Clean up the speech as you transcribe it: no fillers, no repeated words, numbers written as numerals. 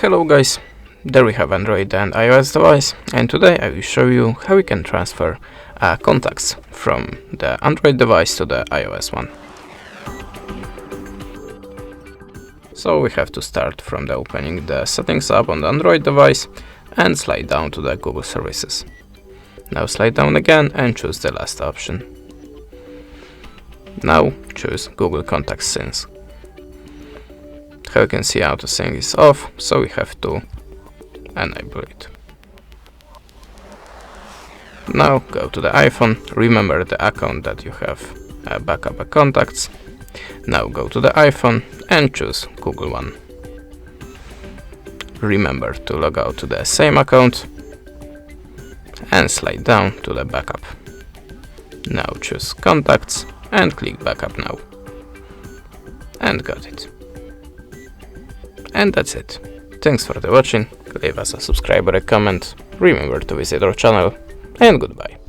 Hello guys, there we have Android and iOS device, and today I will show you how we can transfer contacts from the Android device to the iOS one. So we have to start from the opening the settings app on the Android device and slide down to the Google services. Now slide down again and choose the last option. Now choose Google Contacts Sync. How you can see, auto sync is off, so we have to enable it. Now go to the iPhone, remember the account that you have backup contacts. Now go to the iPhone and choose Google One. Remember to log out to the same account and slide down to the backup. Now choose Contacts and click Backup now. And got it. And that's it. Thanks for the watching, leave us a subscribe or a comment, remember to visit our channel, and goodbye.